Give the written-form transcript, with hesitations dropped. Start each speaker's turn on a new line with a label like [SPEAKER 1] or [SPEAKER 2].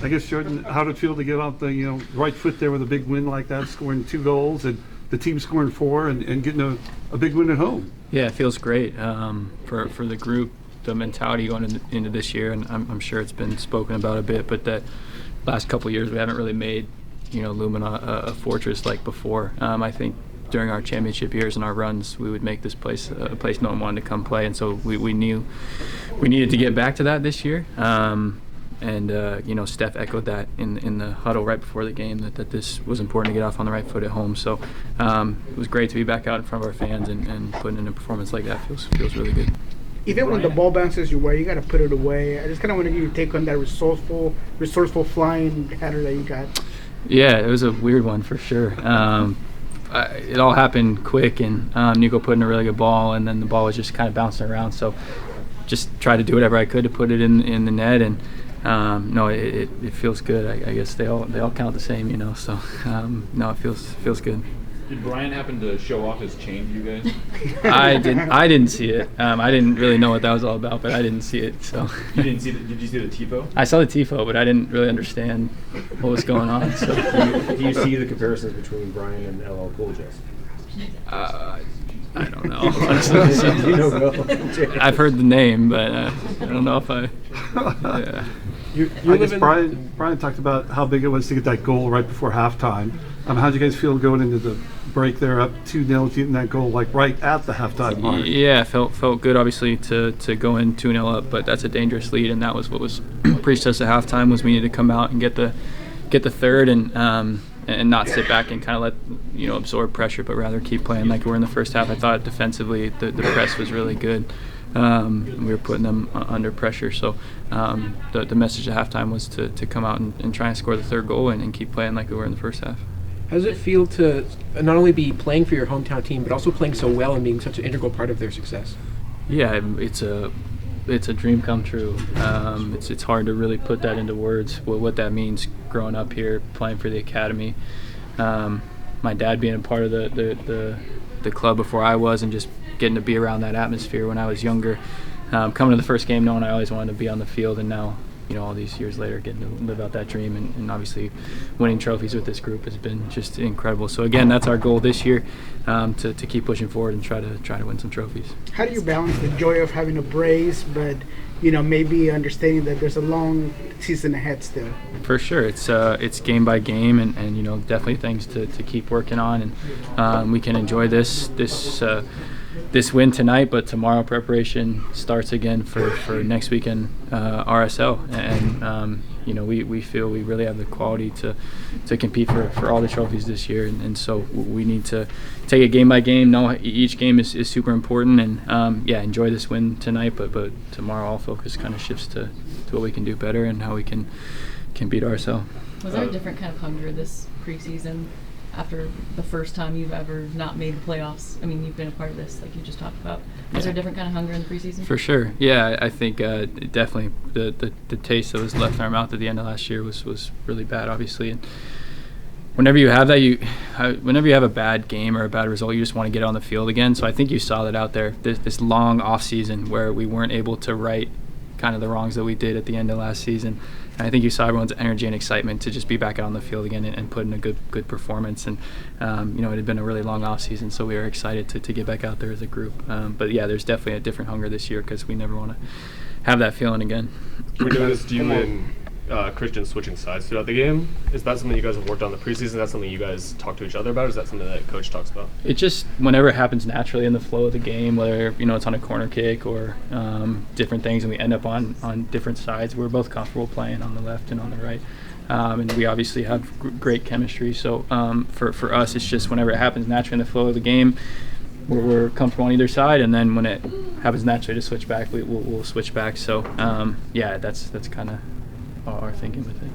[SPEAKER 1] I guess, Jordan, how did it feel to get off the right foot there with a big win like that, scoring 2 goals and the team scoring 4 and getting a big win at home?
[SPEAKER 2] Yeah, it feels great for the group, the mentality going into this year, and I'm sure it's been spoken about a bit, but that last couple of years we haven't really made Lumina a fortress like before. I think during our championship years and our runs, we would make this place a place no one wanted to come play, and so we knew we needed to get back to that this year. Steph echoed that in the huddle right before the game that this was important to get off on the right foot at home. So it was great to be back out in front of our fans and putting in a performance like that feels really good.
[SPEAKER 3] Even when the ball bounces your way, you got to put it away. I just kind of want to get your take on that resourceful flying header that you got.
[SPEAKER 2] Yeah, it was a weird one for sure. It all happened quick, and Nico put in a really good ball, and then the ball was just kind of bouncing around. So just tried to do whatever I could to put it in the net, and it feels good. I guess they all count the same, So it feels good.
[SPEAKER 4] Did Brian happen to show off his chain to you guys?
[SPEAKER 2] I didn't see it. I didn't really know what that was all about, but I didn't see it. So
[SPEAKER 4] you didn't see Did you see the tifo?
[SPEAKER 2] I saw the tifo, but I didn't really understand what was going on. So
[SPEAKER 5] do you see the comparisons between Brian and LL Cool J?
[SPEAKER 2] I don't know. I've heard the name, but I don't know if I. Yeah.
[SPEAKER 1] I guess Brian talked about how big it was to get that goal right before halftime. How did you guys feel going into the break there, up 2-0, getting that goal right at the halftime mark?
[SPEAKER 2] Yeah, felt good obviously to go in 2-0 up, but that's a dangerous lead, and that was what was preached to us at halftime was we needed to come out and get the third and not sit back and kind of let absorb pressure, but rather keep playing like we were in the first half. I thought defensively the press was really good. We were putting them under pressure, so the message at halftime was to come out and try and score the third goal and keep playing like we were in the first half.
[SPEAKER 6] How does it feel to not only be playing for your hometown team, but also playing so well and being such an integral part of their success?
[SPEAKER 2] Yeah, it's a dream come true. It's hard to really put that into words, what that means growing up here, playing for the academy. My dad being a part of the club before I was, and just getting to be around that atmosphere when I was younger. Coming to the first game knowing I always wanted to be on the field, and now all these years later getting to live out that dream, and obviously winning trophies with this group has been just incredible. So again, that's our goal this year, to keep pushing forward and try to win some trophies.
[SPEAKER 3] How do you balance the joy of having a brace, but maybe understanding that there's a long season ahead still?
[SPEAKER 2] For sure, it's game by game, and definitely things to keep working on, and we can enjoy this win tonight, but tomorrow preparation starts again for next weekend RSL, and we feel we really have the quality to compete for all the trophies this year, and so we need to take it game by game. Know each game is super important, and enjoy this win tonight, but tomorrow all focus kind of shifts to what we can do better and how we can beat RSL.
[SPEAKER 7] Was there a different kind of hunger this preseason after the first time you've ever not made the playoffs? I mean, you've been a part of this, like you just talked about. Was there a different kind of hunger in the preseason? For sure. Yeah, I think definitely the taste that was left in our mouth at the end of last year was really bad, obviously. And whenever you have that, whenever you have a bad game or a bad result, you just want to get on the field again. So I think you saw that out there, this long off season where we weren't able to right kind of the wrongs that we did at the end of last season. And I think you saw everyone's energy and excitement to just be back out on the field again and put in a good performance. And it had been a really long off season, so we were excited to get back out there as a group. But yeah, there's definitely a different hunger this year because we never want to have that feeling again.
[SPEAKER 5] We're doing this, you and Christian switching sides throughout the game. Is that something you guys have worked on in the preseason? Is that something you guys talk to each other about, or is that something that coach talks about?
[SPEAKER 2] It just, whenever it happens naturally in the flow of the game, whether it's on a corner kick or different things, and we end up on different sides, we're both comfortable playing on the left and on the right. And we obviously have great chemistry. So for us, it's just whenever it happens naturally in the flow of the game, we're comfortable on either side, and then when it happens naturally to switch back, we'll switch back. So that's kind of our thinking with it.